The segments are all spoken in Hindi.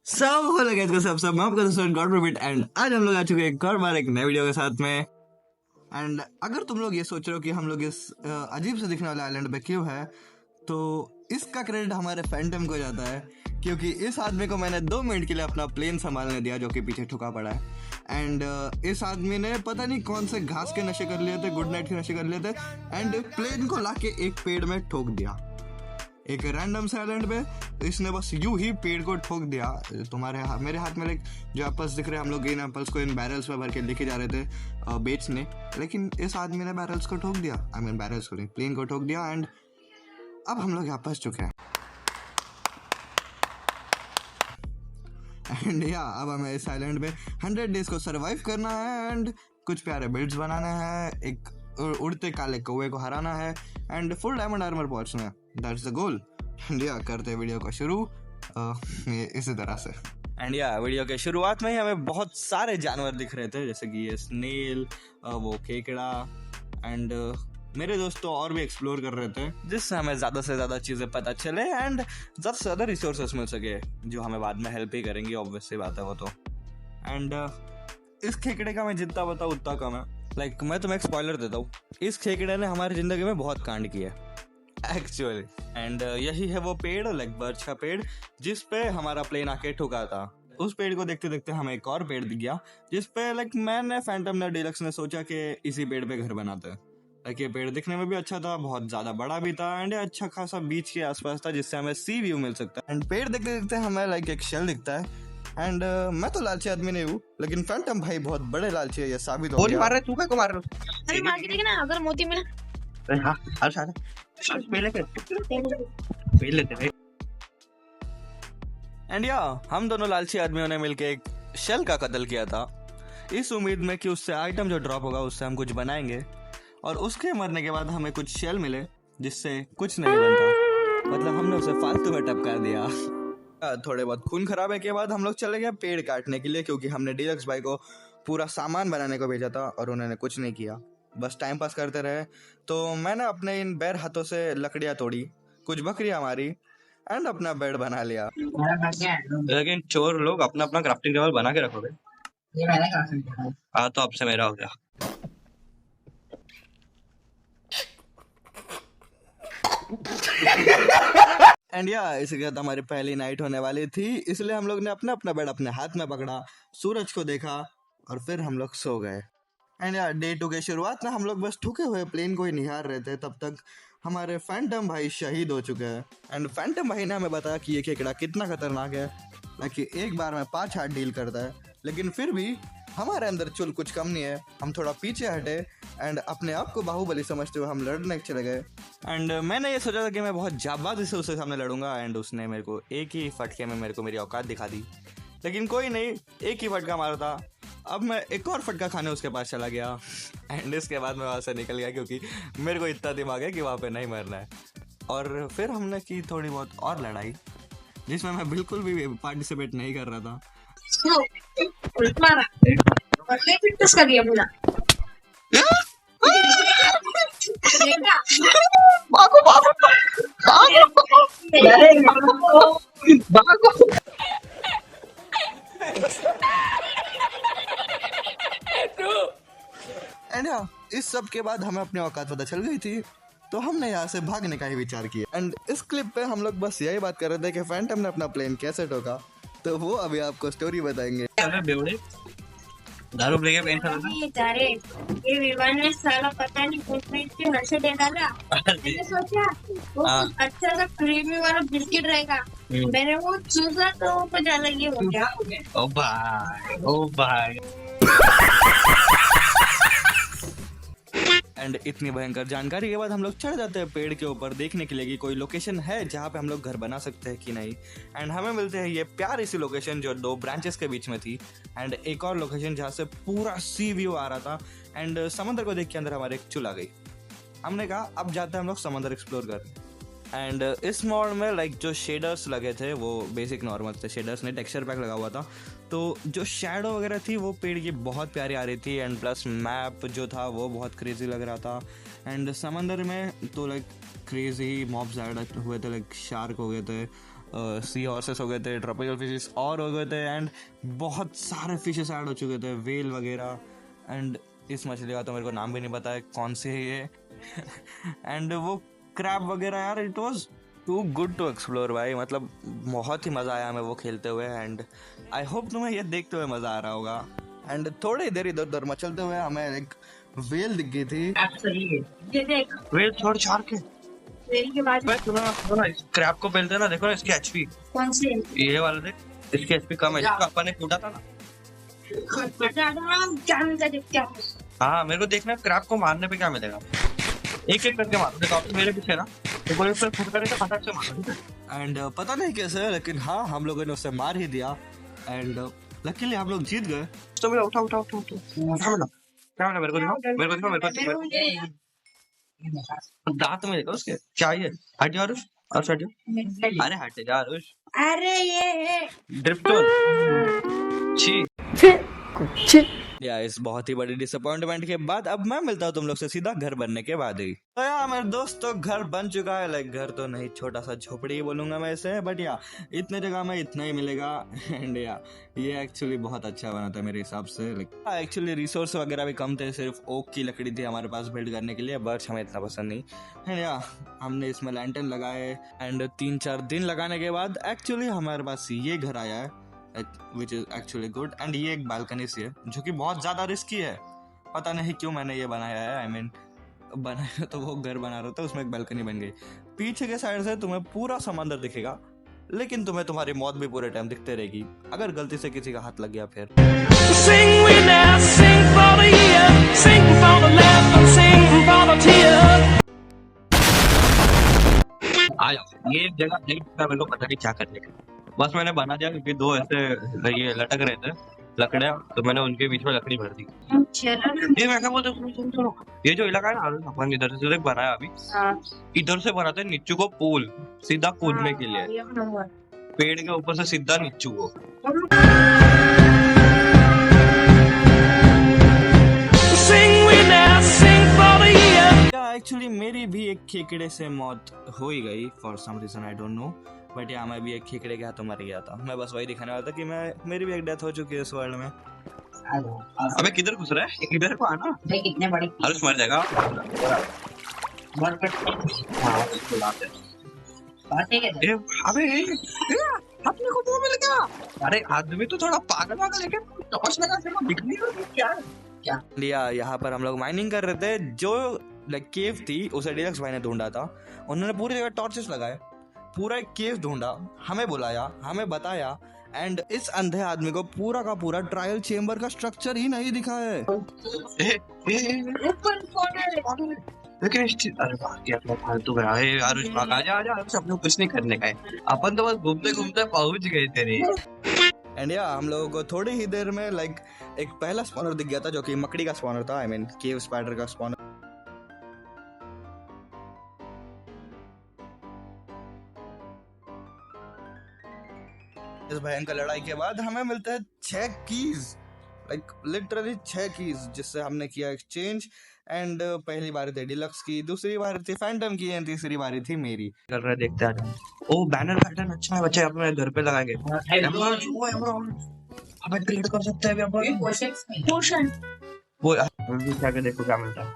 हेलो गाइस, कैसे आप सब। मैं आपका दोस्त गॉड प्रॉफिट एंड आज हम लोग आ चुके हैं एक और बार एक नए वीडियो के साथ में। एंड अगर तुम लोग ये सोच रहे हो कि हम लोग इस अजीब से दिखने वाले आइलैंड पे क्यों है, तो इसका क्रेडिट हमारे फैंटम को जाता है, क्योंकि इस आदमी को मैंने 2 मिनट के लिए अपना प्लेन संभालने दिया जो कि पीछे ठुका पड़ा है। एंड इस आदमी ने पता नहीं कौन से घास के नशे कर लिए थे, गुड नाइट के नशे कर लिए थे, एंड प्लेन को लाके एक पेड़ में ठोक दिया। एक रैंडम से आइलैंड पे इसने बस यूं ही पेड़ को ठोक दिया। मेरे हाथ में जो एप्पल्स दिख रहे हैं, हम लोग इन एप्पल्स को इन बैरल्स में भर के लेके जा रहे थे बेचने, लेकिन इस आदमी ने बैरल्स को ठोक दिया। बैरल्स को नहीं, प्लेन को ठोक दिया। एंड अब हम लोग यहाँ फंस चुके हैं। एंड अब हमें इस आइलैंड पे 100 डेज को सरवाइव करना है एंड कुछ प्यारे बिल्ड्स बनाने हैं, एक उड़ते काले कौवे को हराना है एंड फुल डायमंड आर्मर पहुंचना है। That's the goal. एंड करते हैं वीडियो को शुरू इसी तरह से। एंड वीडियो के शुरुआत में ही हमें बहुत सारे जानवर दिख रहे थे, जैसे कि ये स्नेल, वो केकड़ा एंड मेरे दोस्तों और भी एक्सप्लोर कर रहे थे, जिससे हमें ज़्यादा से ज़्यादा चीज़ें पता चले एंड ज़्यादा से ज़्यादा रिसोर्सेस मिल सके, जो हमें बाद में हेल्प ही करेंगी, ऑब्वियस सी बात है वो तो। एंड इस खेकड़े का मैं जितना बताऊँ उतना कम है। मैं तुम्हें एक स्पॉइलर देता हूँ, इस खेकड़े ने हमारी ज़िंदगी में बहुत कांड किया है एक्चुअली। एंड यही है वो पेड़, बर्च का पेड़, जिस पे हमारा प्लेन आके ठुका था। उस पेड़ को देखते देखते हमें एक और पेड़ दिख गया, जिस पे मैंने फैंटम ने डीलक्स ने सोचा कि इसी पेड़ पे घर बनाते हैं। ये पेड़ दिखने में भी अच्छा था, बहुत ज्यादा बड़ा भी था एंड अच्छा खासा बीच के आसपास था, जिससे हमें सी व्यू मिल सकता है। एंड पेड़ देखते देखते हमें एक शेल दिखता है। एंड मैं तो लालची आदमी नहीं हूँ, लेकिन फैंटम भाई बहुत बड़े लालची है, ये साबित हो गया। मार रहे तू को मार रहे। अरे मार के देखना, अगर मोती मिला। हां अच्छा पहले लेते भाई। एंड हम दोनों लालची आदमियों ने मिलके एक शेल का कत्ल किया था, इस उम्मीद में कि उससे आइटम जो ड्रॉप होगा उससे हम कुछ बनाएंगे, और उसके मरने के बाद हमें कुछ शेल मिले जिससे कुछ नहीं बनता। हमने उसे फालतू में टपका दिया। थोड़े बहुत खून खराबे के बाद हम लोग चले गए पेड़ काटने के लिए, क्योंकि हमने डीलक्स भाई को पूरा सामान बनाने को भेजा था और उन्होंने कुछ नहीं किया, बस टाइम पास करते रहे। तो मैंने अपने इन बैर हाथों से लकड़ियां तोड़ी, कुछ बकरियां मारी एंड अपना बेड बना लिया। लेकिन चोर लोग अपना अपना क्राफ्टिंग टेबल बना के रखोगे। ये मैंने क्राफ्टिंग टेबल। हाँ तो अब से मेरा हो गया। एंड इसके बाद हमारी पहली नाइट होने वाली थी, इसलिए हम लोग ने अपना अपना बेड अपने हाथ में पकड़ा, सूरज को देखा और फिर हम लोग सो गए। एंड डे 2 के शुरुआत में हम लोग बस ठुके हुए प्लेन को ही निहार रहे थे, तब तक हमारे फैंटम भाई शहीद हो चुके हैं। एंड फैंटम भाई ने हमें बताया कि ये केकड़ा कितना खतरनाक है, कि एक बार में 5 हाथ डील करता है, लेकिन फिर भी हमारे अंदर चुल कुछ कम नहीं है। हम थोड़ा पीछे हटे एंड अपने आप को बाहुबली समझते हुए हम लड़ने चले गए। एंड मैंने ये सोचा था कि मैं बहुत जाबाजी से उसके सामने लड़ूंगा, एंड उसने मेरे को एक ही फटके में मेरे को मेरी औकात दिखा दी, लेकिन कोई नहीं, एक ही फटका मारा था। अब मैं एक और फटका खाने उसके पास चला गया एंड इसके बाद मैं वहाँ से निकल गया, क्योंकि मेरे को इतना दिमाग है कि वहाँ पे नहीं मरना है। और फिर हमने की थोड़ी बहुत और लड़ाई, जिसमें मैं बिल्कुल भी पार्टिसिपेट नहीं कर रहा था। एंड इस सब के बाद हमें अपनी औकात पता चल गई थी, तो हमने यहाँ से भागने का ही विचार किया। एंड इस क्लिप पे हम लोग बस यही बात कर रहे थे कि फैंटम ने अपना प्लेन कैसे ठोका, तो वो अभी आपको स्टोरी बताएंगे। दारू लेके प्लेन चला था। ये विमान ने साला पता नहीं फुटप्रिंट के नशे दे डाला। मैंने सोचा वो अच्छा सा क्रीमी वाला बिस्किट रहेगा, मैंने वो चूसा तो वो पता लगी हो गया। ओ भाई एंड इतनी भयंकर जानकारी के बाद हम लोग चढ़ जाते हैं पेड़ के ऊपर देखने के लिए कि कोई लोकेशन है जहाँ पे हम लोग घर बना सकते हैं कि नहीं। एंड हमें मिलते हैं ये प्यारी सी लोकेशन जो 2 ब्रांचेस के बीच में थी, एंड एक और लोकेशन जहाँ से पूरा सी व्यू आ रहा था। एंड समंदर को देख के अंदर हमारे एक चुल आ गई। हमने कहा अब जाते हैं हम लोग समंदर एक्सप्लोर करने। एंड इस मोड में जो शेडर्स लगे थे वो बेसिक नॉर्मल थे, शेडर्स नहीं, टेक्सचर पैक लगा हुआ था, तो जो शैडो वगैरह थी वो पेड़ की बहुत प्यारी आ रही थी। एंड प्लस मैप जो था वो बहुत क्रेजी लग रहा था। एंड समंदर में तो क्रेजी मॉब्स ऐड हुए थे, शार्क हो गए थे, सी हॉर्सेस हो गए थे, ट्रॉपिकल फिशेस और हो गए थे, एंड बहुत सारे फिशेस ऐड हो चुके थे, वेल वगैरह। एंड इस मछली का तो मेरे को नाम भी नहीं पता है कौन सी है ये। एंड वो क्रैब वगैरह यार, it was too good to explore भाई, मतलब बहुत ही मज़ा आया हमें वो खेलते हुए। एंड आई होप तुम्हें ये देखते हुए मज़ा आ रहा होगा। एंड थोड़ी देर इधर उधर मचलते हुए हमें एक वेल दिख गई थी। ये देख, वेल छोड़ छाड़ के वेल के बाद भाई सुनो इस क्रैब को पहलते ना, देखो ना इसकी एचपी, कौन से ये वाला देख, इसकी एचपी कम है, इसका अपन ने कूदा था ना। क्या मिलता है क्या? हाँ मेरे को देखना क्रैब को मारने पे क्या मिलेगा, एक एक करके मारो। देखो आप तो मेरे पीछे ना, तो कोई उससे फट करेगा फटाक से मारो। एंड पता नहीं कैसे, लेकिन हाँ हम लोगों ने उसे मार ही दिया। एंड लकीली हम लोग जीत गए। तो मेरा उठा उठा उठा उठा क्या मिला मेरे को दिखाओ, मेरे को दिखाओ, मेरे को दांत में देखो उसके क्या है। हट जा आरुष, और हट जा, अरे हट जा आरुष, अरे ये ड्रिफ्टोन छी। या इस बहुत ही बड़ी डिसअपॉइंटमेंट के बाद अब मैं मिलता हूँ तुम लोग से सीधा घर बनने के बाद ही। तो यार मेरे दोस्तों घर बन चुका है, लाइक घर तो नहीं, छोटा सा झोपड़ी ही बोलूंगा मैं इसे, बट या इतने जगह में इतना ही मिलेगा। एंड या ये एक्चुअली बहुत अच्छा बना था मेरे हिसाब से। लाइक एक्चुअली रिसोर्स वगैरह भी कम थे, सिर्फ ओक की लकड़ी थी हमारे पास बिल्ड करने के लिए, बट हमें इतना पसंद नहीं। एंड या हमने इसमें लैंटर्न लगाए, एंड 3-4 दिन लगाने के बाद एक्चुअली हमारे पास ये घर आया है, which is actually good. And ये एक बालकनी सी है जो कि बहुत ज़्यादा रिस्की है, पता नहीं क्यों मैंने ये बनाया है। आई मीन बनाया तो वो घर बना रहा था, उसमें एक बालकनी बन गई। पीछे के साइड से तुम्हें पूरा समंदर दिखेगा, लेकिन तुम्हें तुम्हारी मौत भी पूरे टाइम दिखते रहेगी अगर गलती से किसी का हाथ लग गया फिर। Sing we now, sing for the year, sing for the laughter, sing for the tears. आ जाओ, ये जगह नहीं था, मेरे को पता नहीं क्या करने का, बस मैंने बना दिया क्योंकि दो ऐसे ये लटक रहे थे लकड़ियां, तो मैंने उनके बीच में लकड़ी भर दी। ये मैं क्या बोलता हूँ, सुनो ये जो इलाका है ना, अपन इधर से बनाया अभी, इधर से बनाते हैं नीचू को पुल, सीधा कूदने के लिए, पेड़ के ऊपर से सीधा नीचू को। Sing we now, sing for the year. Actually मेरी भी एक खेकड़े से मौत हो ही गई for some reason, I don't know, but yeah मैं भी एक खेकड़े के हाथों मर गया था। मैं बस वही दिखाने वाला था कि मेरी भी एक डेथ हो चुकी है इस वर्ल्ड में। अबे किधर घुस रहा है, इधर को आना, कितने बड़ी हर्ष मर जाएगा। अबे अपने को वो मिल गया, अरे आदमी तो थोड़ा पागल वागल है क्या, टॉर्च लगा के दिख नहीं रहा क्या लिया। यहाँ पर हम लोग माइनिंग कर रहे थे, जो लाइक केव थी उसे डीलक्स भाई ने ढूंढा था। उन्होंने पूरी जगह टॉर्चेस लगाए, पूरा एक केव ढूंढा, हमें बुलाया, हमें बताया, एंड इस अंधे आदमी को पूरा का पूरा ट्रायल चेम्बर का स्ट्रक्चर ही नहीं दिखा है। लेकिन अरे बाकी अपना फालतू गया है यार, उस भाग आजा सब लोग कुछ नहीं करने का है, अपन तो बस घूमते घूमते पहुंच गए तेरे। एंड या हम लोगों को थोड़ी ही देर में लाइक एक पहला स्पॉनर दिख गया था, जो कि मकड़ी का स्पॉनर था, आई मीन केव स्पाइडर का स्पॉनर। इस भयंकर लड़ाई के बाद हमें मिलते हैं 6 कीज, लाइक लिटरली 6 कीज, जिससे हमने किया एक्सचेंज। एंड पहली बारी थी डिलक्स की, दूसरी बारी थी फैंटम की, एंड तीसरी बारी थी मेरी। कर रहे देखते आ। ओ बैनर पैटर्न अच्छा है बच्चे, अपने घर पे लगाएंगे। अबे ट्रेड कर सकते हैं अभी अपन पोशन। वो अभी क्या देखो क्या मिलता है।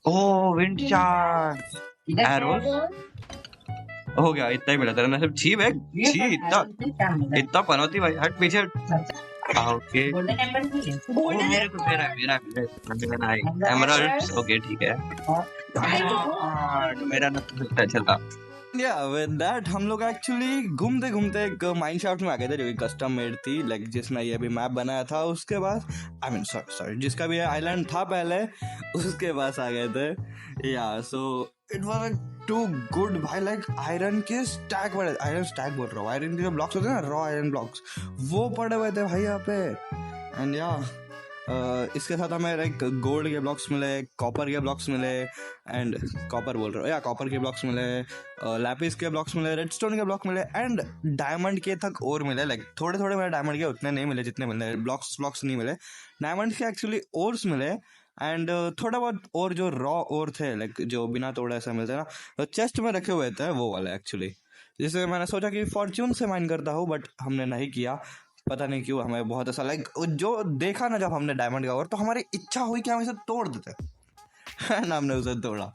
ओ विंड चार्ज एरोस हो गया, इतना ही मिला तेरा नसीब। छी भाई छी, इतना पनौती भाई, हट पीछे। ओके मेरे को मेरा एमराल्ड, ओके ठीक है, मेरा ना तो चलता। या विद दैट हम लोग एक्चुअली घूमते घूमते एक माइनशाफ्ट में आ गए थे, जो कि कस्टम मेड थी, लाइक जिसने ये भी मैप बनाया था उसके बाद, आई मीन सॉरी जिसका भी आइलैंड था पहले, उसके पास आ गए थे। Yeah so it was too good भाई, लाइक आयरन के स्टैक पड़े, आयरन स्टैक बोल रहा हूँ, आयरन के जो ब्लॉक्स होते हैं ना, रॉ आयरन ब्लॉक्स, वो पड़े हुए थे भाई यहाँ पे। एंड या इसके साथ हमें लाइक गोल्ड के ब्लॉक्स मिले, कॉपर के ब्लॉक्स मिले, एंड कॉपर बोल रहा हूँ या कॉपर के ब्लॉक्स मिले, लैपिस के ब्लॉक्स मिले, रेडस्टोन के ब्लॉक मिले, एंड डायमंड के तक और मिले। लाइक थोड़े थोड़े मेरे डायमंड के उतने नहीं मिले जितने मिले, ब्लॉक्स नहीं मिले, डायमंड के एक्चुअली ओर्स मिले। एंड थोड़ा बहुत और जो रॉ और थे, लाइक जो बिना तोड़े ऐसा मिलते हैं ना, तो चेस्ट में रखे हुए थे वो वाले एक्चुअली। जिससे मैंने सोचा कि फॉर्च्यून से माइन करता हूँ, बट हमने नहीं किया। पता नहीं क्यों, हमें बहुत ऐसा लाइक जो देखा ना जब हमने डायमंड का और, तो हमारी इच्छा हुई कि हम इसे तोड़ देते एंड हमने उसे तोड़ा।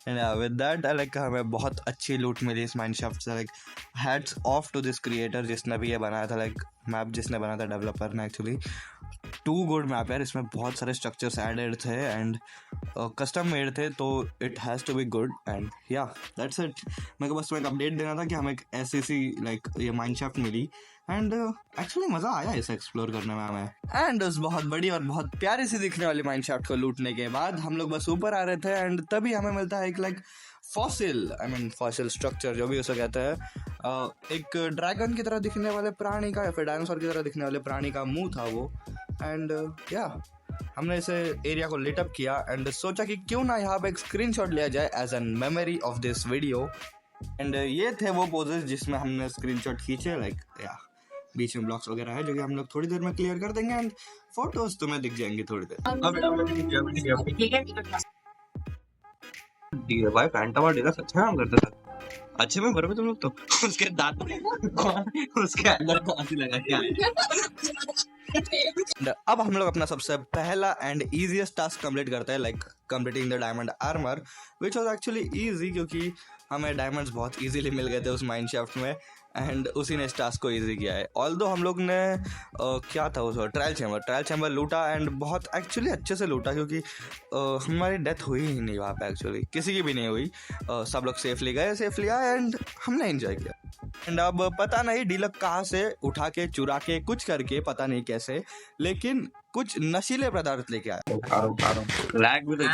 एंड विद दैट लाइक हमें बहुत अच्छी लूट मिली इस माइनशाफ्ट से। Like hats off to this creator जिसने भी ये बनाया था, लाइक मैप जिसने बनाया था, डेवलपर ने एक्चुअली। टू गुड मैप यार, इसमें बहुत सारे स्ट्रक्चर्स एडेड थे एंड कस्टम मेड थे, तो it has to be good. And yeah that's it. मेरे को बस एक अपडेट देना था कि हमें एक ऐसी सी लाइक ये माइनशाफ्ट मिली एंड एक्चुअली मज़ा आया इसे एक्सप्लोर करने में हमें। एंड उस बहुत बड़ी और बहुत प्यारी सी दिखने वाली माइनशाफ्ट को लूटने के बाद हम लोग बस ऊपर आ रहे थे एंड तभी हमें मिलता है एक लाइक फॉसिल स्ट्रक्चर, जो भी उसे कहते हैं। एक ड्रैगन की तरह दिखने वाले प्राणी का या फिर डायनासोर की तरह दिखने वाले प्राणी का मुंह था वो। एंड या हमने इसे एरिया को लिट अप किया एंड सोचा कि क्यों ना यहाँ पे एक स्क्रीनशॉट लिया जाए as an memory of this video. And ये थे वो पोजेस जिसमें हमने स्क्रीनशॉट खींचे। लाइक या बीच में ब्लॉक्स वगैरह है जो कि हम लोग थोड़ी देर में क्लियर कर देंगे एंड फोटोज तुम्हें दिख जाएंगी थोड़ी देर। ठीक है भाई, फैंटम और डिलक्स अच्छा काम करते थे। अच्छे में भर में तुम लोग तो उसके दांत उसके अंदर कौन लगा क्या। अब हम लोग अपना सबसे पहला एंड इजीएस्ट टास्क कंप्लीट करते हैं, like completing the diamond armour, which was actually easy क्योंकि हमें डायमंड्स बहुत इजीली मिल गए थे उस माइनशाफ्ट में एंड उसी ने इस टास्क को इजी किया है। ऑल्दो हम लोग ने क्या था उस ट्रायल चैम्बर लूटा एंड बहुत एक्चुअली अच्छे से लूटा क्योंकि हमारी डेथ हुई ही नहीं वहाँ पे, एक्चुअली किसी की भी नहीं हुई। सब लोग सेफली गए, सेफली आए एंड हमने एंजॉय किया। एंड अब पता नहीं डीलक कहाँ से उठा के चुरा के कुछ करके, पता नहीं कैसे, लेकिन कुछ नशीले पदार्थ लेके आया। लैग भी तो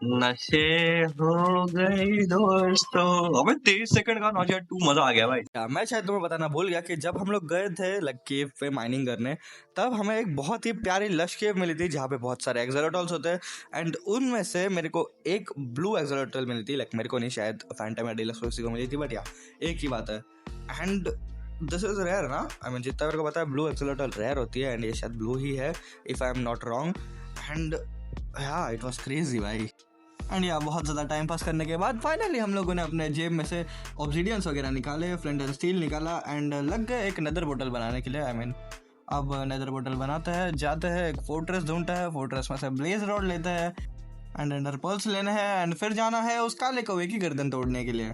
नशे हो गए दोस्तों। अबे 23 सेकंड का नॉट 2 मजा आ गया भाई। मैं शायद तुम्हें बताना भूल गया कि जब हम लोग गए थे लाइक केव पे माइनिंग करने, तब हमें एक बहुत ही प्यारी लश केव मिली थी जहाँ पे बहुत सारे एक्सोलोटल्स होते हैं एंड उनमें से मेरे को एक ब्लू एक्सोलोटल मिली थी। लाइक मेरे को नहीं, शायद फैंटम या डिलक्स को मिली थी, बट या एक ही बात है। एंड दिस इज रेयर ना, आई मीन जितना मेरे को पता है ब्लू एक्सोलोटल रेयर होती है एंड ये शायद ब्लू ही है if I am not wrong. And या इट वॉज क्रेजी भाई। एंड या बहुत ज़्यादा टाइम पास करने के बाद फाइनली हम लोगों ने अपने जेब में से ऑब्सीडियंस वगैरह निकाले, फ्लिंट एंड स्टील निकाला एंड लग गए एक नेदर बोतल बनाने के लिए। आई मीन अब नेदर बोतल बनाते हैं, जाते हैं, एक फोर्ट्रेस ढूंढते हैं, फोर्ट्रेस में से ब्लेज रॉड लेते हैं एंड एंडर पर्ल्स लेने हैं एंड फिर जाना है उस काले कौवे की गर्दन तोड़ने के लिए।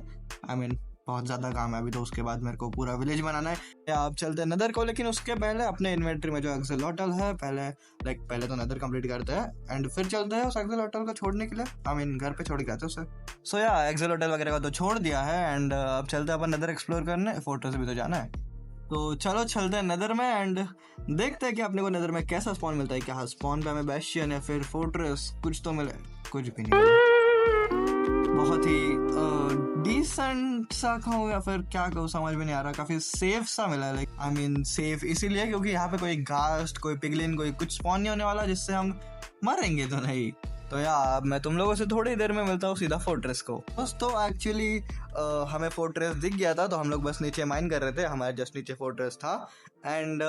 आई मीन बहुत ज़्यादा काम है अभी तो। उसके बाद मेरे को पूरा विलेज बनाना है। या आप चलते हैं नदर को, लेकिन उसके पहले अपने इन्वेंट्री में जो एक्सोलोटल है पहले तो नदर कंप्लीट करते हैं एंड फिर चलते हैं उस एक्सोलोटल को छोड़ने के लिए। आई मीन घर पे छोड़ के आते उसे। सो या एक्सोलोटल वगैरह का तो छोड़ दिया है एंड अब चलते हैं अपन नदर एक्सप्लोर करने। फोर्ट्रेस भी तो जाना है, तो चलो चलते हैं नदर में एंड देखते हैं कि अपने को नदर में कैसा स्पॉन मिलता है। क्या स्पॉन पे हमें बेस्टियन या फिर फोर्ट्रेस कुछ तो मिले? कुछ भी नहीं मिला। बहुत ही डिसेंट सा कहूँ या फिर क्या कहूँ समझ में नहीं आ रहा। काफी सेफ सा मिला है। लाइक आई मीन सेफ इसीलिए क्योंकि यहाँ पे कोई घास्ट, कोई पिगलिन, कोई कुछ स्पॉन नहीं होने वाला जिससे हम मरेंगे तो नहीं। तो यार मैं तुम लोगों से थोड़ी देर में मिलता हूँ सीधा फोर्ट्रेस को। बस तो एक्चुअली हमें फोर्ट्रेस दिख गया था तो हम लोग बस नीचे माइन कर रहे थे। हमारे जस्ट नीचे फोर्ट्रेस था एंड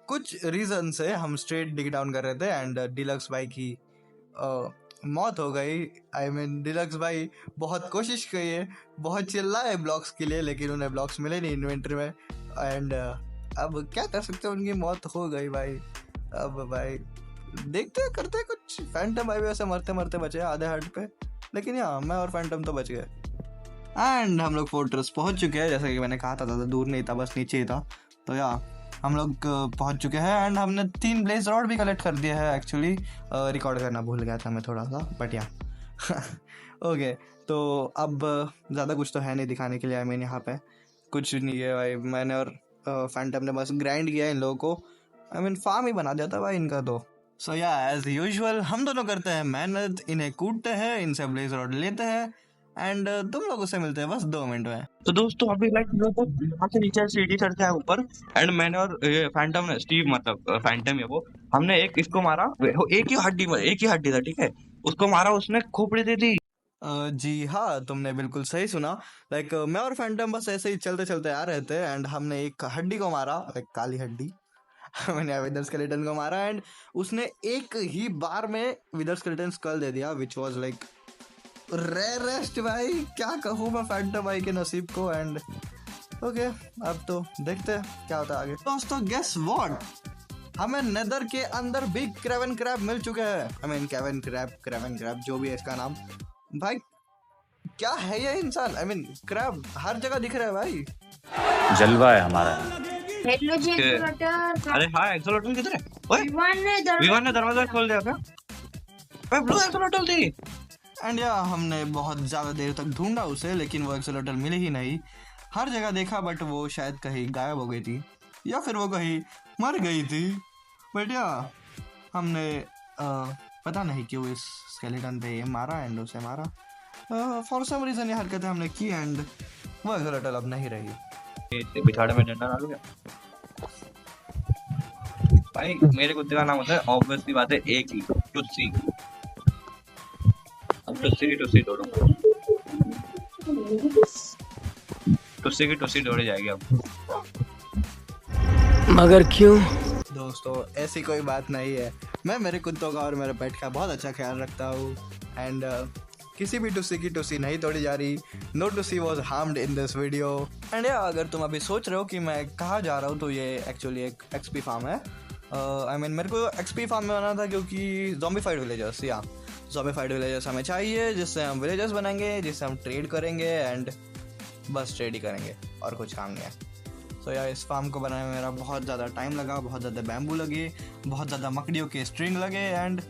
कुछ रीजन से हम स्ट्रेट डिग डाउन कर रहे थे एंड डिलक्स भाई की मौत हो गई। आई मीन डिलक्स भाई बहुत कोशिश की है, बहुत चिल्लाए ब्लॉक्स के लिए, लेकिन उन्हें ब्लॉक्स मिले नहीं इन्वेंट्री में एंड अब क्या कर सकते हैं, उनकी मौत हो गई भाई। अब भाई देखते करते कुछ। फैंटम भाई वैसे मरते मरते बचे आधे हार्ट पे, लेकिन यहाँ मैं और फैंटम तो बच गए एंड हम लोग फोर्ट्रेस पहुंच चुके हैं। जैसा कि मैंने कहा था ज़्यादा दूर नहीं था, बस नीचे ही था। तो या हम लोग पहुंच चुके हैं एंड हमने 3 ब्लेज रॉड भी कलेक्ट कर दिया है। एक्चुअली रिकॉर्ड करना भूल गया था मैं थोड़ा सा, बट या ओके। तो अब ज़्यादा कुछ तो है नहीं दिखाने के लिए। आई मीन यहाँ पे कुछ नहीं है भाई। मैंने और फैंटम ने बस ग्राइंड किया इन लोगों को। आई मीन फार्म ही बना दिया था भाई इनका तो। सो या एज यूजुअल हम दोनों करते हैं मेहनत, इन्हें कूटते हैं, इनसे ब्लेज रॉड लेते हैं एंड तुम लोगों से मिलते हैं बस 2 मिनट में। तो दोस्तों अभी लाइक यहाँ से नीचे सीढ़ी चढ़ते हैं ऊपर एंड मैंने और फैंटम ने, स्टीव मतलब फैंटम है वो, हमने एक इसको मारा। एक ही हड्डी था, ठीक है, उसको मारा, उसने खोपड़ी दे दी। जी हाँ, तुमने बिल्कुल सही सुना। लाइक मैं और फैंटम बस ऐसे ही चलते चलते आ रहे थे एंड हमने एक हड्डी को मारा, लाइक काली हड्डी। मैंने विदर स्केलेटन को मारा एंड उसने एक ही बार में विदर स्केलेटन स्कल दे दिया, विच वाज लाइक रेस्ट भाई, क्या कहूँ मैं फैंटम भाई के नसीब को। एंड ओके, अब तो देखते हैं क्या होता है आगे। दोस्तों गेस व्हाट, हमें नेदर के अंदर बिग क्रेवन क्रैब मिल चुके हैं। आई मीन क्रेवन क्रैब जो भी है इसका नाम। भाई क्या है ये इंसान, आई मीन क्रैब हर जगह दिख रहा है भाई, जलवा है हमारा। हेलो जी एक्सोलटर। अरे हाँ, एक्सोलटल किधर है? ओए विवान ने दरवाजा खोल दिया क्या? ओए ब्लू एक्सोलटल थी। एंड या हमने बहुत ज़्यादा देर तक ढूंढा उसे, लेकिन वो एक्सोलटल मिले ही नहीं। हर जगह देखा बट वो शायद कहीं गायब हो गई थी या फिर वो कहीं मर गई थी। बट या हमने पता नहीं क्यों इस स्केलेटन पे ये मारा एंड उसे मारा। फॉर सम रीज़न ये हरकतें हमने की एंड वो एक्सोलटल अब नहीं रही। बिछाड़े में डंडा डालूंगा भाई। मेरे कुत्ते का नाम होता है, ऑब्वियसली बात है, एक ही टुस्सी। अब टुस्सी की टुस्सी तोड़ूंगा, टुस्सी की टुस्सी तोड़ी जाएगी अब। मगर क्यों? दोस्तों ऐसी कोई बात नहीं है, मैं मेरे कुत्तों का और मेरे पेट का बहुत अच्छा ख्याल रखता हूँ। एंड किसी भी टुस्सी की टुस्सी नहीं तोड़ी जा रही। नो टुस्सी was harmed in this video. And अगर तुम अभी सोच रहे हो कि मैं कहाँ जा रहा हूँ, तो ये एक्चुअली एक एक्सपी फार्म है। आई मीन मेरे को एक्सपी फार्म में आना था क्योंकि ज़ॉम्बीफाइड विलेजर्स, या ज़ॉम्बीफाइड विलेजर्स हमें चाहिए, जिससे हम विलेजर्स बनाएंगे, जिससे हम ट्रेड करेंगे। एंड बस ट्रेड ही करेंगे और कुछ काम नहीं है। सो यार इस फार्म को बनाने में मेरा बहुत ज़्यादा टाइम लगा, बहुत ज़्यादा बैम्बू लगे, बहुत ज़्यादा मकड़ियों के स्ट्रिंग लगे एंड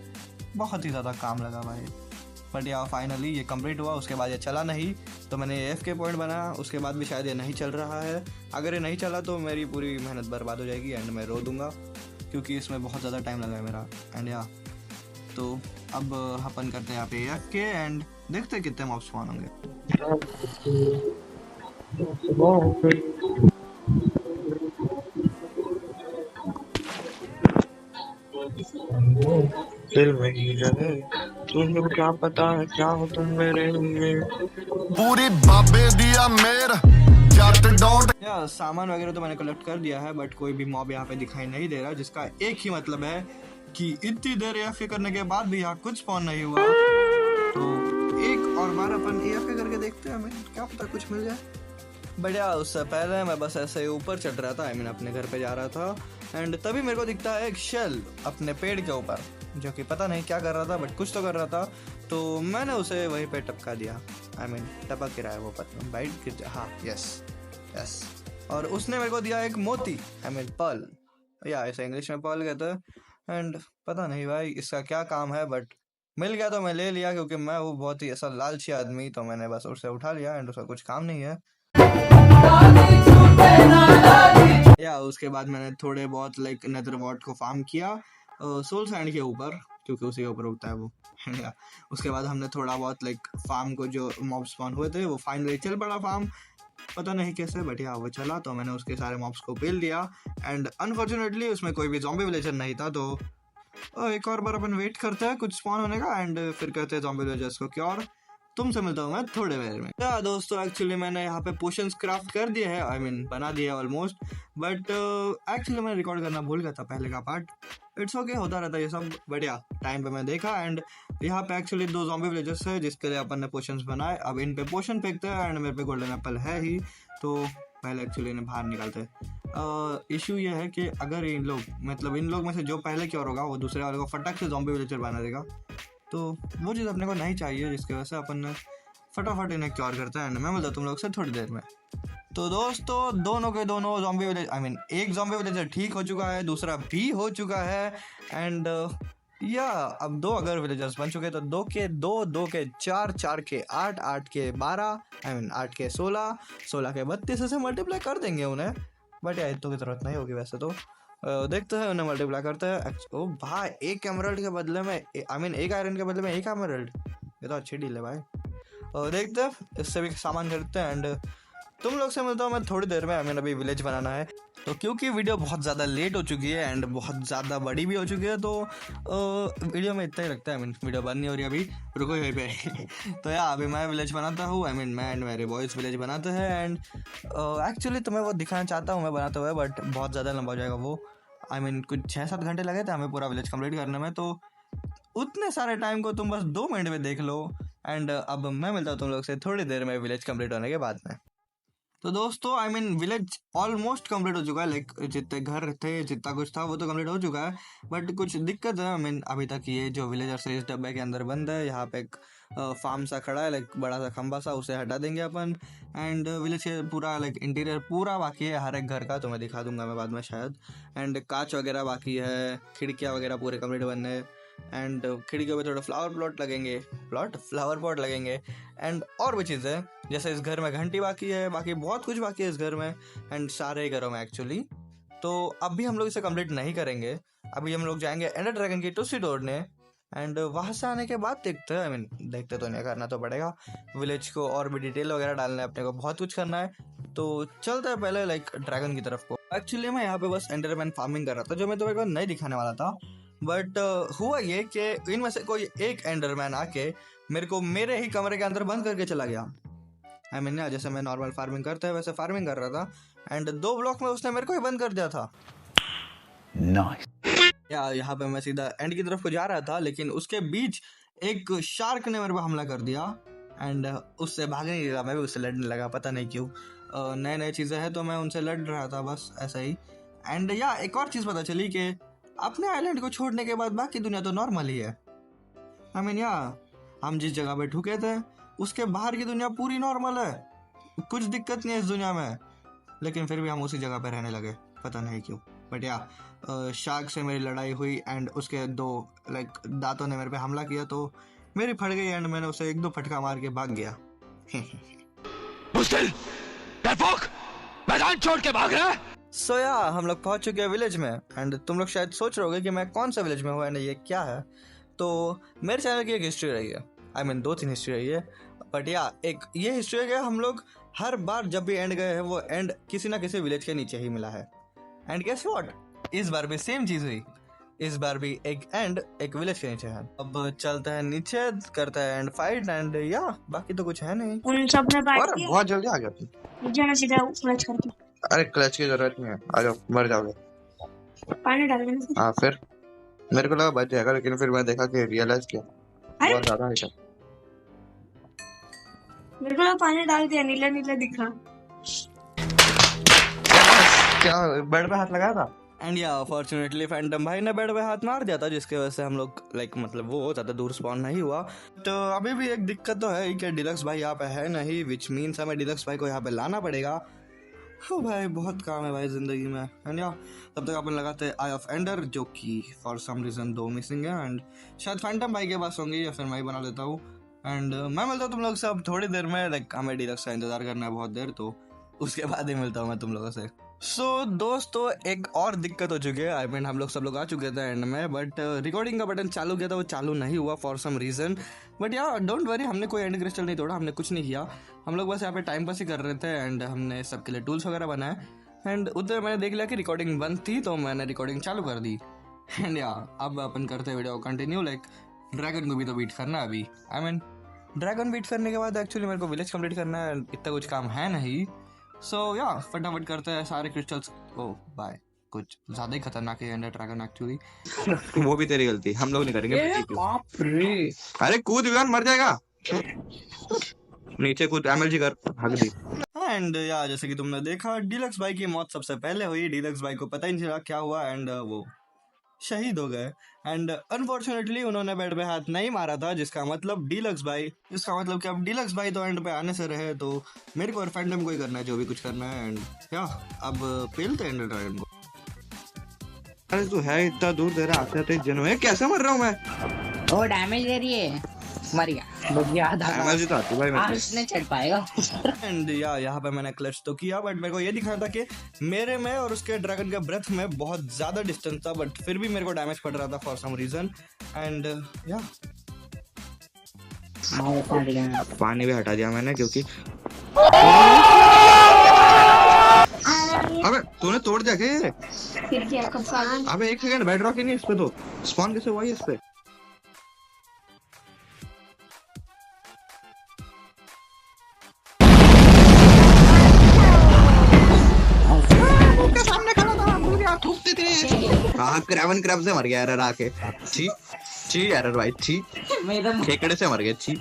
बहुत ही ज़्यादा काम लगा भाई। बट यार फाइनली ये कंप्लीट हुआ। उसके बाद ये चला नहीं तो मैंने AFK पॉइंट बनाया, उसके बाद भी शायद ये नहीं चल रहा है। अगर ये नहीं चला तो मेरी पूरी मेहनत बर्बाद हो जाएगी एंड मैं रो दूँगा क्योंकि इसमें बहुत ज़्यादा टाइम लगा है मेरा। एंड या तो अब अपन करते हैं यहाँ पे AFK एंड देखते हैं कितने मॉब्स स्पॉन होंगे। दिल में ही रहे, तुझे क्या पता है क्या हो तुम मेरे लिए। पूरी बाबे दिया मेर जट डोंट। या सामान वगैरह तो मैंने कलेक्ट कर दिया है बट कोई भी मॉब यहाँ पे दिखाई नहीं दे रहा, जिसका एक ही मतलब है कि इतनी देर AFK करने के बाद भी यहाँ कुछ स्पॉन नहीं हुआ। तो एक और बार अपन AFK करके देखते हैं, हमें क्या पता कुछ मिल जाए। बढ़िया, उससे पहले मैं बस ऐसे ऊपर चढ़ रहा था, आई मीन अपने घर पे जा रहा था एंड तभी मेरे को दिखता है एक शेल अपने पेड़ के ऊपर, जो कि पता नहीं क्या कर रहा था बट कुछ तो कर रहा था। तो मैंने उसे वहीं पे टपका दिया, आई मीन टपक के रहा है वो पत्थर बाइट, हाँ यस। और उसने मेरे को दिया एक मोती, आई मीन पर्ल, या ऐसे इंग्लिश में पर्ल कहते हैं। एंड पता नहीं भाई इसका क्या काम है बट मिल गया तो मैं ले लिया, क्योंकि मैं वो बहुत ही ऐसा लालची आदमी, तो मैंने बस उसे उठा लिया एंड उसका कुछ काम नहीं है। या उसके बाद मैंने थोड़े बहुत लाइक नेदर वॉर्ड को फार्म किया सोल सैंड के ऊपर, क्योंकि उसी के ऊपर उगता है वो। उसके बाद हमने थोड़ा बहुत लाइक फार्म को जो मॉब स्पॉन हुए थे वो फाइनली चल पड़ा फार्म, पता नहीं कैसे बट यहाँ वो चला। तो मैंने उसके सारे मॉब्स को पेल दिया एंड अनफॉर्चुनेटली उसमें कोई भी ज़ॉम्बी विलेजर नहीं था। तो एक और बार अपन वेट करते हैं कुछ स्पॉन होने का एंड फिर करते हैं ज़ॉम्बी विलेजर्स को क्योर। तुमसे मिलता हूँ मैं थोड़े देर में। या दोस्तों एक्चुअली मैंने यहाँ पे पोशंस क्राफ्ट कर दिए हैं, आई मीन बना दिया ऑलमोस्ट, बट एक्चुअली मैं रिकॉर्ड करना भूल गया था पहले का पार्ट। इट्स ओके, होता रहता है ये सब। बढ़िया टाइम पे मैं देखा एंड यहाँ पे एक्चुअली 2 ज़ॉम्बी विलेजर्स है जिसके लिए अपन ने पोशंस बनाए। अब इन पे पोशन फेंकते हैं एंड मेरे पे गोल्डन एप्पल है ही, तो पहले एक्चुअली इन्हें बाहर निकालते हैं। इशू ये है कि अगर इन लोग में से जो पहले क्योर होगा वो दूसरे वाले को फटाक से ज़ॉम्बी विलेजर बना देगा, तो वो चीज़ अपने को नहीं चाहिए, जिसकी वजह से अपन फटाफट इन्हें क्योर करते हैं एंड मैं मिलता तुम लोग से थोड़ी देर में। तो दोस्तों दोनों के दोनों ज़ॉम्बी विलेज, आई मीन एक ज़ॉम्बी विलेजर ठीक हो चुका है, दूसरा भी हो चुका है एंड या अब 2 अगर विलेजर्स बन चुके तो 2 के 2, 2 के 4, 4 के 8, 8 के 12, आई मीन 8 के 16, 16 के 32 से मल्टीप्लाई कर देंगे उन्हें। बट यार इतों की ज़रूरत नहीं होगी वैसे तो। देखते हैं उन्हें मल्टीप्लाई करते हैं। ओ भाई, एक एमराल्ड के बदले में, आई मीन एक आयरन के बदले में एक एमराल्ड, ये तो अच्छी डील है भाई। और देखते हैं इससे भी सामान खरीदते हैं एंड तुम लोग से मिलता हूँ मैं थोड़ी देर में। आई मीन अभी विलेज बनाना है, तो क्योंकि वीडियो बहुत ज़्यादा लेट हो चुकी है एंड बहुत ज़्यादा बड़ी भी हो चुकी है, तो वीडियो में इतना ही रखता है। आई मीन वीडियो बंद नहीं हो रही अभी, रुको यहीं पे। तो यार अभी मैं विलेज बनाता हूँ, आई मीन मैं एंड मेरे बॉयज़ विलेज बनाते हैं एंड एक्चुअली तुम्हें वो दिखाना चाहता हूँ मैं बनाते हुए, बट बहुत ज़्यादा लंबा हो जाएगा वो। आई मीन कुछ 6-7 घंटे लगे थे हमें पूरा विलेज कंप्लीट करने में, तो उतने सारे टाइम को तुम बस 2 मिनट में देख लो। एंड अब मैं मिलता हूँ तुम लोग से थोड़ी देर में विलेज कंप्लीट होने के बाद में। तो दोस्तों I mean village almost complete हो चुका है, लाइक जितने घर थे जितना कुछ था वो तो कंप्लीट हो चुका है, बट कुछ दिक्कत है। आई मीन अभी तक ये जो विलेजर्स इस डब्बे के अंदर बंद है, यहाँ पे एक फार्म सा खड़ा है, लाइक बड़ा सा खंबा सा, उसे हटा देंगे अपन। एंड विलेज के पूरा लाइक इंटीरियर पूरा बाकी है हर एक घर का, तो मैं दिखा दूंगा मैं बाद में शायद। एंड कांच वगैरह बाकी है, खिड़कियाँ वगैरह पूरे कंप्लीट बनने, एंड खिड़कियों पे थोड़ा फ्लावर पॉट लगेंगे एंड और भी चीज़ें, जैसे इस घर में घंटी बाकी है, बाकी बहुत कुछ बाकी है इस घर में एंड सारे ही घरों में एक्चुअली। तो अभी हम लोग इसे कंप्लीट नहीं करेंगे, अभी हम लोग जाएंगे एंडर ड्रैगन की टुस्सी तोड़ने एंड वहाँ से आने के बाद देखते हैं। आई मीन देखते तो नहीं, करना तो पड़ेगा, विलेज को और भी डिटेल वगैरह डालना है, अपने को बहुत कुछ करना है। तो चलते हैं पहले लाइक ड्रैगन की तरफ को। एक्चुअली मैं यहाँ पे बस एंडरमैन फार्मिंग कर रहा था, जो मैं तुम्हें नहीं दिखाने वाला था, बट हुआ ये कि इनमें से कोई एक एंडरमैन आके मेरे को मेरे ही कमरे के अंदर बंद करके चला गया। आई मीन जैसे मैं नॉर्मल फार्मिंग करता है वैसे फार्मिंग कर रहा था एंड 2 ब्लॉक में उसने मेरे को ही बंद कर दिया था। यहाँ पे मैं सीधा एंड की तरफ को जा रहा था, लेकिन उसके बीच एक शार्क ने मेरे पे हमला कर दिया एंड उससे भागने नहीं लगा, मैं भी उससे लड़ने लगा, पता नहीं क्यों। नए नए चीज़ें हैं तो मैं उनसे लड़ रहा था बस ऐसा ही। एंड एक और चीज़ पता चली कि अपने आइलैंड को छोड़ने के बाद बाकी दुनिया तो नॉर्मल ही है। आई मीन हम जिस जगह पे ठुके थे उसके बाहर की दुनिया पूरी नॉर्मल है, कुछ दिक्कत नहीं है इस दुनिया में, लेकिन फिर भी हम उसी जगह पे रहने लगे, पता नहीं क्यों। बट शार्क से मेरी लड़ाई हुई एंड उसके 2 लाइक दांतों ने मेरे पे हमला किया, तो मेरी फट गई एंड मैंने उसे 1-2 फटका मार के भाग गया। मैदान छोड़ के भाग रहा है। सो हम लोग पहुंच चुके हैं विलेज में एंड तुम लोग शायद सोच रहे होगे कि मैं कौन सा विलेज में हूँ एंड ये क्या है। तो मेरे चैनल की एक हिस्ट्री रही है, आई मीन 2-3 हिस्ट्री रही है, बट एक ये हिस्ट्री है कि हम लोग हर बार जब भी एंड गए हैं वो एंड किसी ना किसी विलेज के नीचे ही मिला है। एंड गेस व्हाट, इस बार भी सेम चीज़ हुई, इस बार भी एक एंड एक विलेज के नीचे है। अब चलते हैं नीचे, करते हैं एंड फाइट एंड बाकी तो कुछ है नहीं। उन सब ने बात की, बहुत जल्दी आ गया तुम, जाना सीधा क्लच करके। अरे क्लच की जरूरत नहीं है, आ जाओ, मर जाओगे। पानी डाल देना। हाँ फिर मेरे को लगा बच जाएगा, लेकिन फिर मैं देखा कि रियलाइज किया बहुत ज्यादा है। मेरे को पानी डाल दिया, नीला नीला दिखा। क्या बेड पे हाथ लगाया था? एंड फॉर्चुनेटली फैंटम भाई ने बेड पे हाथ मार दिया था, जिसके वजह से हम लोग लाइक मतलब वो ज़्यादा दूर स्पॉन नहीं हुआ। तो अभी भी एक दिक्कत तो है कि डिलक्स भाई यहाँ पे है नहीं, विच मीन्स हमें डिलक्स भाई को यहाँ पे लाना पड़ेगा। हाँ भाई बहुत काम है भाई ज़िंदगी में। एंड तब तक अपन लगाते हैं आई ऑफ एंडर, जो कि फॉर सम रीज़न 2 मिसिंग है एंड शायद फैंटम भाई के पास होंगे या फिर मैं ही बना लेता हूँ। एंड मैं मिलता हूँ तुम लोग से अब थोड़ी देर में, लाइक हमें डिलक्स का इंतज़ार करना है बहुत देर, तो उसके बाद ही मिलता हूँ मैं तुम लोगों से। सो दोस्तों एक और दिक्कत हो चुकी है, आई मीन हम लोग सब लोग आ चुके थे एंड में, बट रिकॉर्डिंग का बटन चालू किया था वो चालू नहीं हुआ for some reason. But don't worry, हमने कोई एंड क्रिस्टल नहीं तोड़ा, हमने कुछ नहीं किया, हम लोग बस यहाँ पे टाइम पास ही कर रहे थे एंड हमने सबके लिए टूल्स वगैरह बनाए एंड उधर मैंने देख लिया कि रिकॉर्डिंग बंद थी, तो मैंने रिकॉर्डिंग चालू कर दी। एंड अब अपन करते हैं वीडियो कंटिन्यू, लाइक ड्रैगन को भी तो बीट करना है अभी। आई मीन ड्रैगन बीट करने के बाद एक्चुअली मेरे को विलेज कंप्लीट करना है, इतना कुछ काम है नहीं। सो फटाफट करते हैं सारे क्रिस्टल्स। ओ बाय, कुछ ज़्यादा ही खतरनाक है एंडर ड्रैगन एक्चुअली। वो भी तेरी गलती, हम लोग नहीं करेंगे। बाप रे, अरे कूद विवान, मर जाएगा, नीचे कूद, एमएलजी कर, भाग दी। एंड जैसे कि तुमने देखा डिलक्स भाई की मौत सबसे पहले हुई, डिलक्स भाई को पता ही नहीं चला क्या हुआ एंड वो शहीद हो गए। एंड अनफॉर्चुनेटली उन्होंने बेड पे हाथ नहीं मारा था, जिसका मतलब डिलक्स भाई, इसका मतलब कि अब डिलक्स भाई तो एंड पे आने से रहे, तो मेरे को और फैंटम को ही करना है जो भी कुछ करना है। एंड अब पेलते हैं एंडर ड्रैगन को। अरे तू है इतना दूर, तेरा आते आते जनो है, कैसे मर रहा हूँ मैं? वो डैमेज दे रही है, मर गया। डैमेज तो आती भाई, आज नहीं चढ़ पाएगा। एंड यहाँ पे मैंने क्लच तो किया, बट मेरे को ये दिखाना था कि मेरे में और उसके ड्रैगन के ब्रेथ में बहुत ज्यादा डिस्टेंस था, बट फिर भी मेरे को डैमेज पड़ रहा था फॉर सम रीजन। एंड पानी भी हटा दिया मैंने, क्योंकि अबे तूने तोड़ दिया क्या ये? अबे 1 सेकंड, बेड रॉक ही नहीं इस पे, तो स्पॉन कैसे हुआ इस पे? क्रेवन क्रैब से मर गया एरर आके। छी छी एरर भाई छी। खेकड़े से मर गए छी।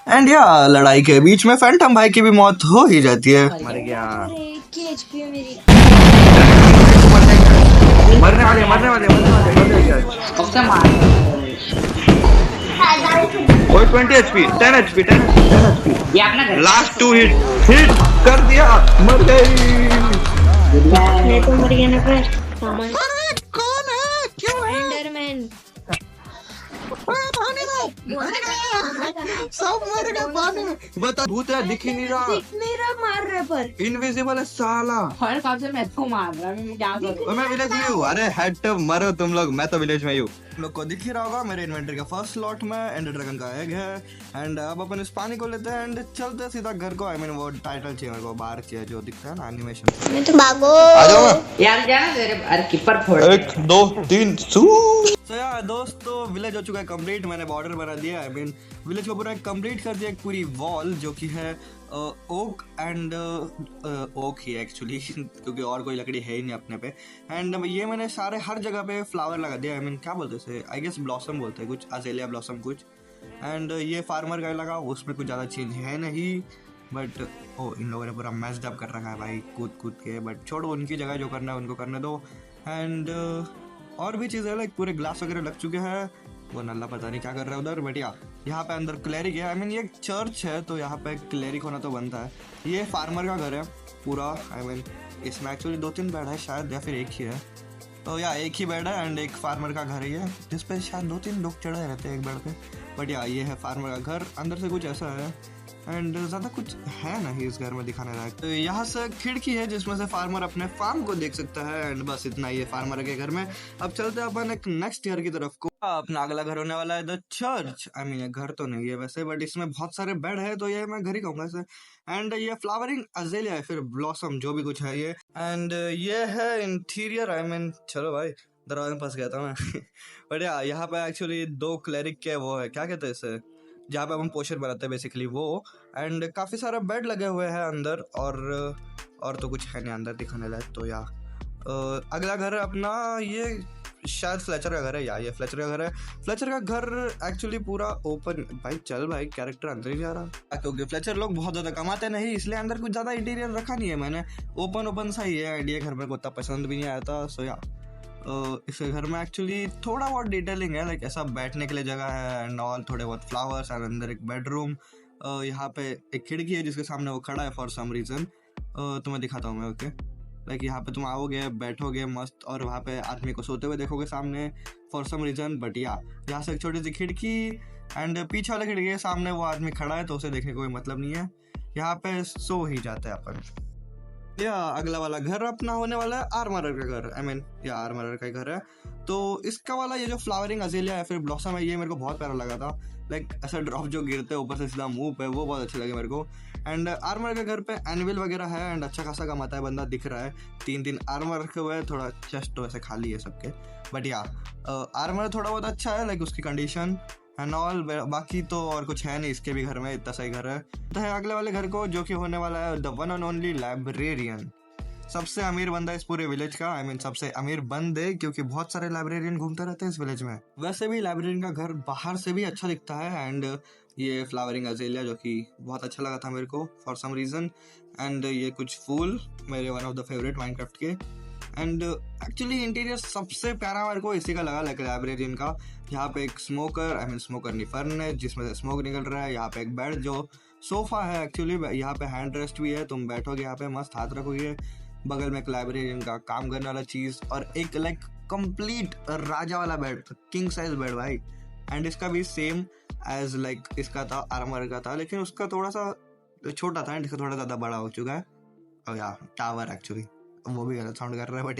एंड या लड़ाई के बीच में फैंटम भाई की भी मौत हो ही जाती है। मर गया। मरने वाले उससे मार 20 HP 10 HP ये अपना घर लास्ट 2 हिट कर दिया, मर गई। मैं तो मर गया ना पर सामान कौन है? क्यों है? एंडरमैन सब मर गए पानी में। बता भूत है, दिख ही नहीं रहा, मेरा मार रहा पर इनविजिबल है साला। हर काम से मैं इसको मार रहा हूँ, मैं क्या करूँ? और मैं विलेज में हूँ। अरे हेड मरो तुम लोग, मैं तो विलेज में ही हूँ। तुम लोग को दिख ही रहा होगा मेरे इन्वेंटरी का फर्स्ट स्लॉट में एंडर ड्रैगन का एग है। एंड अब अपन इस पानी को लेते हैं एंड चलते हैं सीधा घर को। आई मीन वो टाइटल चाहिए मेरे को, बाहर चाहिए जो दिखता है ना एनिमेशन। मैं तो भागो आ जाओ मैं। यार जाना तेरे अरे कीपर फोड़ 1 2 3 सू। तो यार दोस्तों विलेज हो चुका है कंप्लीट। मैंने बॉर्डर बना दिया। आई मीन विलेज को पूरा कंप्लीट कर दिया, एक पूरी वॉल जो कि है ओक एंड ओक ही एक्चुअली क्योंकि और कोई लकड़ी है ही नहीं अपने पे। एंड ये मैंने सारे हर जगह पे फ्लावर लगा दिया। आई मीन क्या बोलते हैं, आई गेस ब्लॉसम बोलते हैं कुछ, अजेलिया ब्लॉसम कुछ। एंड ये फार्मर का लगा, उसमें कुछ ज़्यादा चेंज है नहीं। बट ओ इन लोगों ने पूरा मैस्ड अप कर रखा है भाई कूद कूद के। बट छोड़ो, उनकी जगह जो करना है उनको करने दो। एंड और भी चीज़ें लाइक पूरे ग्लास वगैरह लग चुके हैं। वो नल्ला पता नहीं क्या कर रहा है उधर। बट यहाँ पे अंदर क्लेरिक है। आई मीन ये चर्च है तो यहाँ पे क्लेरिक होना तो बनता है। ये फार्मर का घर है पूरा। आई मीन इसमें एक्चुअली 2-3 बेड है शायद, या फिर एक ही है। तो या एक ही बेड है एंड एक फार्मर का घर है जिसपे शायद 2-3 लोग चढ़े रहते हैं एक बेड पे। बट ये है फार्मर का घर। अंदर से कुछ ऐसा है एंड ज़्यादा कुछ है नहीं इस घर में दिखाने लायक। तो यहाँ से खिड़की है जिसमें से फार्मर अपने फार्म को देख सकता है। एंड बस इतना ही है फार्मर के घर में। अब चलते हैं अपन एक नेक्स्ट ईयर की तरफ को। अपना अगला घर होने वाला है द चर्च। आई मीन ये घर तो नहीं है वैसे, बट इसमें बहुत सारे बेड है तो ये मैं घर ही कहूँगा इसे। एंड ये फ्लावरिंग अजेलिया है, फिर ब्लॉसम जो भी कुछ है ये। एंड ये है इंटीरियर। आई मीन चलो भाई, दरवाजे में फंस गया था मैं बट यहाँ पे एक्चुअली 2 क्लेरिक के वो है, क्या कहते हैं इसे, जहाँ पे हम पोशन बनाते हैं बेसिकली वो। एंड काफ़ी सारा बेड लगे हुए हैं अंदर और तो कुछ है नहीं अंदर दिखाने लायक। तो अगला घर है अपना, ये शायद फ्लेचर का घर है। ये फ्लेचर का घर है। फ्लेचर का घर एक्चुअली पूरा ओपन। भाई चल भाई, कैरेक्टर अंदर ही जा रहा क्योंकि फ्लेचर लोग बहुत ज़्यादा कमाते नहीं, इसलिए अंदर कुछ ज़्यादा इंटीरियर रखा नहीं है मैंने। ओपन सा ही है। एंड ये घर मेरे को उतना पसंद भी नहीं आया था। सो इस घर में एक्चुअली थोड़ा बहुत डिटेलिंग है, लाइक ऐसा बैठने के लिए जगह है एंड ऑल, थोड़े बहुत फ्लावर्स एंड अंदर एक बेडरूम। यहाँ पे एक खिड़की है जिसके सामने वो खड़ा है फॉर सम रीज़न। तो मैं दिखाता हूँ मैं। ओके लाइक यहाँ पे तुम आओगे, बैठोगे मस्त, और वहाँ पे आदमी को सोते हुए देखोगे सामने फॉर सम रीज़न। बट यहाँ से एक छोटी सी खिड़की एंड पीछे वाले खिड़की के सामने वो आदमी खड़ा है तो उसे देखने कोई मतलब नहीं है। यहाँ पे सो ही जाते हैं अपन। अगला वाला घर अपना होने वाला है आर्मरर का घर। आई मीन आर्मरर का घर है। तो इसका वाला ये जो फ्लावरिंग अजेलिया है फिर ब्लॉसम है, ये मेरे को बहुत प्यारा लगा था। लाइक ऐसा ड्रॉप जो गिरते हैं ऊपर से सीधा मुंह पे, वो बहुत अच्छे लगे मेरे को। एंड आर्मर के घर पे एनिमल वगैरह है एंड अच्छा खासा कमाता है बंदा, दिख रहा है। 3 आर्मर रखे हुए हैं, थोड़ा चेस्ट तो ऐसे खाली है सबके। बट आर्मर थोड़ा बहुत अच्छा है, लाइक उसकी कंडीशन एंड ऑल। बाकी तो और कुछ है नहीं इसके भी घर में, इतना सही घर है। तो है अगले वाले घर को जो कि होने वाला है the one and only librarian. सबसे अमीर बंदा इस पूरे विलेज का। आई मीन सबसे अमीर बंदे, क्योंकि बहुत सारे लाइब्रेरियन घूमते रहते हैं इस विलेज में। वैसे भी लाइब्रेरियन का घर बाहर से भी अच्छा दिखता है। एंड ये फ्लावरिंग अजेलिया जो कि बहुत अच्छा लगा था मेरे को फॉर सम रीज़न। एंड ये कुछ फूल मेरे one of the favourite Minecraft के। एंड एक्चुअली इंटीरियर सबसे प्यारा मेरे को इसी का लगा, लाइक लाइब्रेरियन का। यहाँ पे एक स्मोकर, आई मीन स्मोकर नहीं, फर्नेस जिसमें से स्मोक निकल रहा है। यहाँ पे एक बेड जो सोफा है एक्चुअली। यहाँ पे हैंड रेस्ट भी है, तुम बैठोगे यहाँ पे मस्त हाथ रखोगे। बगल में एक लाइब्रेरियन का काम करने वाला चीज़ और एक लाइक कंप्लीट राजा वाला बेड, किंग साइज बेड भाई। एंड इसका भी सेम एज लाइक इसका था, आर्मर का था, लेकिन उसका थोड़ा सा छोटा था एंड इसका थोड़ा ज़्यादा बड़ा हो चुका है। और टावर एक्चुअली वो भी गलत साउंड कर रहा है बट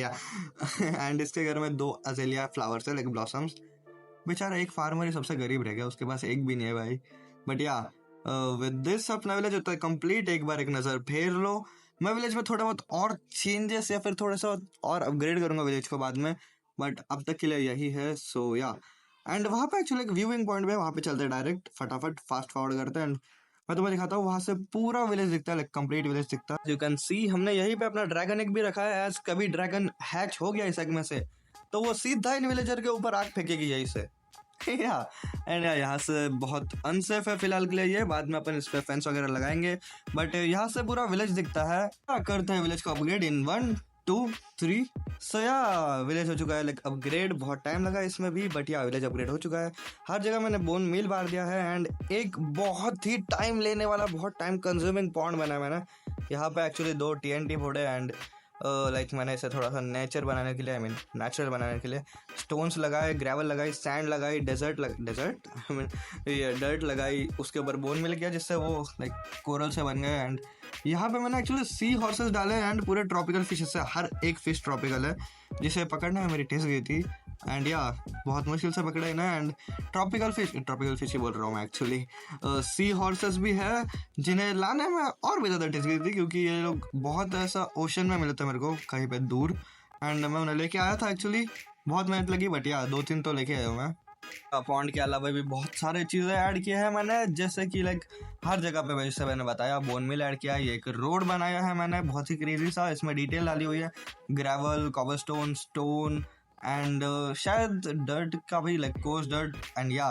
एंड इसके घर में 2 अजेलिया फ्लावर्स है, लाइक ब्लॉसम्स। बेचारा एक फार्मर ही सबसे गरीब रह गया, उसके पास एक भी नहीं है भाई। बट विद दिस अपना विलेज होता है कंप्लीट। एक बार एक नज़र फेर लो। मैं विलेज में थोड़ा बहुत और चेंजेस या फिर थोड़ा सा और अपग्रेड करूंगा विलेज को बाद में, बट अब तक के लिए यही है। सो एंड वहाँ पे एक्चुअली एक व्यूइंग पॉइंट पे, वहाँ पे चलते हैं डायरेक्ट, फटाफट फास्ट फॉरवर्ड करते हैं एंड मैं तुम्हें दिखाता हूँ। वहाँ से पूरा विलेज दिखता है, लाइक कंप्लीट विलेज दिखता है। यू कैन सी हमने यहीं पे अपना ड्रैगन एग भी रखा है, एज कभी ड्रैगन हैच हो गया इस एग में से तो वो सीधा इन विलेजर के ऊपर आग फेंकेगी यहीं से। या एंड यहाँ से बहुत अनसेफ है फिलहाल के लिए ये, बाद में अपन इस पे फेंस वगैरह लगाएंगे, बट यहाँ से पूरा विलेज दिखता है। क्या करते हैं विलेज को अपग्रेड इन 1 2 3। सो या विलेज हो चुका है लाइक अपग्रेड, बहुत टाइम लगा इसमें भी, बट या विलेज अपग्रेड हो चुका है। हर जगह मैंने बोन मील मार दिया है एंड एक बहुत ही टाइम लेने वाला, बहुत टाइम कंज्यूमिंग पॉन्ड बनाया मैंने। यहाँ पे एक्चुअली 2 TNT फोड़े एंड लाइक मैंने इसे थोड़ा सा नेचर बनाने के लिए, आई मीन नेचुरल बनाने के लिए स्टोन्स लगाए, ग्रेवल लगाई, सैंड लगाई, डेजर्ट आई मीन ये डर्ट लगाई, उसके ऊपर बोन मिल गया जिससे वो लाइक कोरल से बन गए। एंड यहाँ पे मैंने एक्चुअली सी हॉर्सेस डाले एंड पूरे ट्रॉपिकल फिश से, हर एक फिश ट्रॉपिकल है जिसे पकड़ने में मेरी टेस्ट गई थी एंड या बहुत मुश्किल से पकड़े ना। एंड ट्रॉपिकल फिश ही बोल रहा हूँ मैं एक्चुअली, सी हॉर्सेस भी है जिन्हें लाने में और भी ज़्यादा टेस्ट गई थी क्योंकि ये लोग बहुत ऐसा ओशन में मिलते हैं मेरे को कहीं पे दूर, एंड मैं उन्हें लेके आया था एक्चुअली, बहुत मेहनत लगी, बट या 2-3 तो लेके आया हूँ मैं। पॉन्ड के अलावा भी बहुत सारे चीज़ें ऐड किए हैं मैंने, जैसे कि लाइक हर जगह पे जैसे मैंने बताया बोन मिल ऐड किया है, ये एक रोड बनाया है मैंने बहुत ही क्रेजी सा, इसमें डिटेल डाली हुई है, ग्रेवल, कॉबलस्टोन, स्टोन एंड शायद डर्ट का भी लाइक कोर्स डर्ट एंड या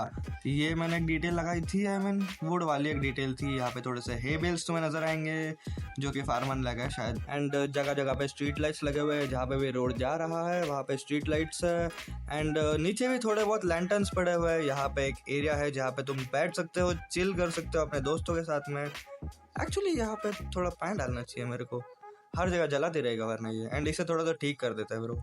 ये मैंने एक डिटेल लगाई थी, आई मीन वुड वाली एक डिटेल थी। यहाँ पे थोड़े से हे बेल्स तुम्हें नजर आएंगे जो कि फार्मर लगा है शायद, एंड जगह जगह पे स्ट्रीट लाइट्स लगे हुए हैं, जहाँ पे भी रोड जा रहा है वहाँ पे स्ट्रीट लाइट्स है एंड नीचे भी थोड़े बहुत लैंटर्न्स पड़े हुए हैं। यहाँ पे एक एरिया है जहाँ पे तुम बैठ सकते हो, चिल कर सकते हो अपने दोस्तों के साथ में। एक्चुअली यहाँ पे थोड़ा पानी डालना चाहिए मेरे को, हर जगह जलाती रहेगा वरना ये, एंड इसे थोड़ा सा ठीक कर देता है ब्रो,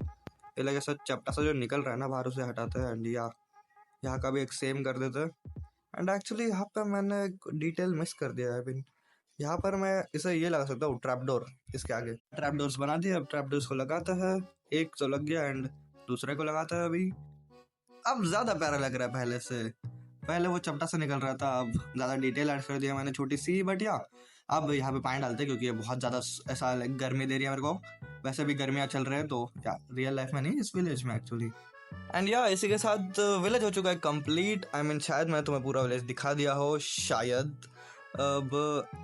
ये लगे सर चपटा सा जो निकल रहा है ना बाहर उसे हटाते हैं एंड यहाँ का भी एक सेम कर देते हैं। एंड एक्चुअली यहाँ पे मैंने एक डिटेल मिस कर दिया है, अभी यहाँ पर मैं इसे ये लगा सकता हूँ ट्रैप डोर, इसके आगे ट्रैप डोर्स बना दिए, अब ट्रैप डोर्स को लगाता है, एक तो लग गया एंड दूसरे को लगाता है अभी, अब ज़्यादा प्यारा लग रहा है पहले से, पहले वो चपटा से निकल रहा था, अब ज़्यादा डिटेल ऐड कर दिया मैंने छोटी सी, बट या अब यहाँ पे पानी डालते हैं क्योंकि ये बहुत ज़्यादा ऐसा लाइक गर्मी दे रही है मेरे को, वैसे भी गर्मियाँ चल रहे हैं तो या रियल लाइफ में नहीं, इस विलेज में एक्चुअली। एंड या इसी के साथ विलेज हो चुका है कंप्लीट, आई मीन शायद मैं तुम्हें पूरा विलेज दिखा दिया हो शायद, अब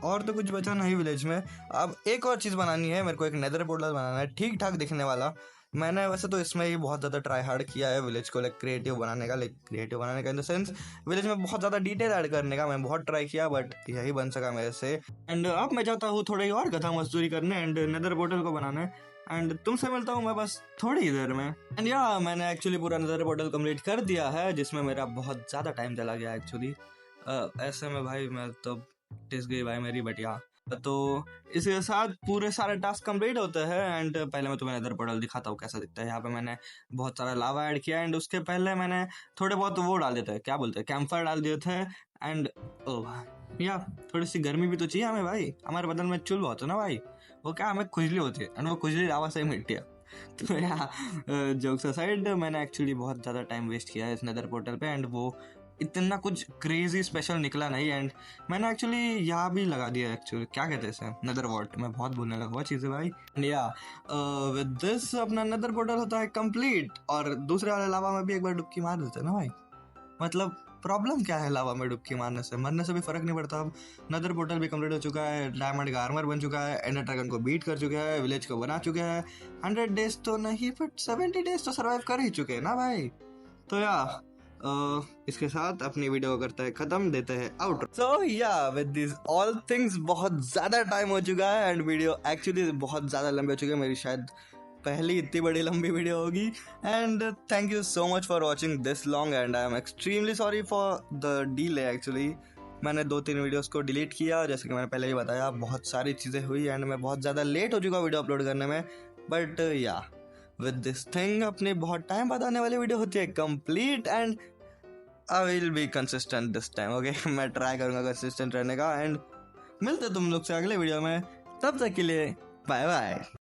और तो कुछ बचा नहीं विलेज में। अब एक और चीज़ बनानी है मेरे को, एक नेदर पोर्टल बनाना है ठीक ठाक दिखने वाला। मैंने वैसे तो इसमें ही बहुत ज़्यादा ट्राई हार्ड किया है विलेज को लाइक क्रिएटिव बनाने का इन द सेंस विलेज में बहुत ज़्यादा डिटेल ऐड करने का मैं बहुत ट्राई किया, बट यही बन सका मेरे से। एंड अब मैं चाहता हूँ थोड़ी और गधा मजदूरी करने एंड नेदर पोर्टल को बनाने, एंड तुमसे मिलता हूँ मैं बस थोड़ी ही देर में। एंड या मैंने एक्चुअली पूरा नेदर पोर्टल कंप्लीट कर दिया है जिसमें मेरा बहुत ज़्यादा टाइम चला गया एक्चुअली, ऐसे में भाई मैं तो टिस गई भाई मेरी, बट या तो इसके साथ पूरे सारे टास्क कंप्लीट होते हैं। एंड पहले मैं तुम्हें नेदर पोर्टल दिखाता हूँ कैसा दिखता है। यहाँ पे मैंने बहुत सारा लावा ऐड किया एंड उसके पहले मैंने थोड़े बहुत वो डाल देते हैं, क्या बोलते हैं, कैंपफायर डाल दिए थे। एंड या थोड़ी सी गर्मी भी तो चाहिए हमें भाई, हमारे बदन में चुल बहुत है ना भाई, वो क्या हमें खुजली होती है एंड वो खुजली लावा से ही मिटती है। तो यार जोक्स असाइड मैंने एक्चुअली बहुत ज़्यादा टाइम वेस्ट किया है इस नेदर पोर्टल पे एंड वो इतना कुछ क्रेजी स्पेशल निकला नहीं। एंड मैंने एक्चुअली यहाँ भी लगा दिया, एक्चुअली क्या कहते हैं इसे, नेदर वॉर्ट, मैं बहुत भूलने लगा हुआ चीज़ें भाई। या विद दिस अपना नेदर पोर्टल होता है कंप्लीट, और दूसरे वाले लावा में भी एक बार डुबकी मार देते हैं ना भाई, मतलब प्रॉब्लम क्या है लावा में डुबकी मारने से, मरने से भी फर्क नहीं पड़ता। अब नेदर पोर्टल भी कंप्लीट हो चुका है, डायमंड का आर्मर बन चुका है, एंडर ड्रैगन को बीट कर चुका है, विलेज को बना चुके हैं, 100 डेज तो नहीं बट 70 डेज तो सर्वाइव कर ही चुके हैं ना भाई। तो या इसके साथ अपनी वीडियो को करते हैं खत्म, देते हैं आउट। सो या विद दिस ऑल थिंग्स बहुत ज़्यादा टाइम हो चुका है एंड वीडियो एक्चुअली बहुत ज़्यादा लंबी हो चुकी है, मेरी शायद पहली इतनी बड़ी लंबी वीडियो होगी। And thank you so much for watching this long and I am extremely sorry for the delay. Actually मैंने 2-3 वीडियोस को डिलीट किया, जैसे कि मैंने पहले ही बताया, बहुत सारी चीज़ें हुई एंड मैं बहुत ज़्यादा लेट हो चुका वीडियो अपलोड करने में। बट या विद दिस थिंग अपनी बहुत टाइम बाद आने वाली वीडियो होती है complete and I will be consistent this time, okay. मैं ट्राई करूँगा कंसिस्टेंट रहने का एंड मिलते तुम लोग से अगले वीडियो में, तब तक के लिए बाय बाय।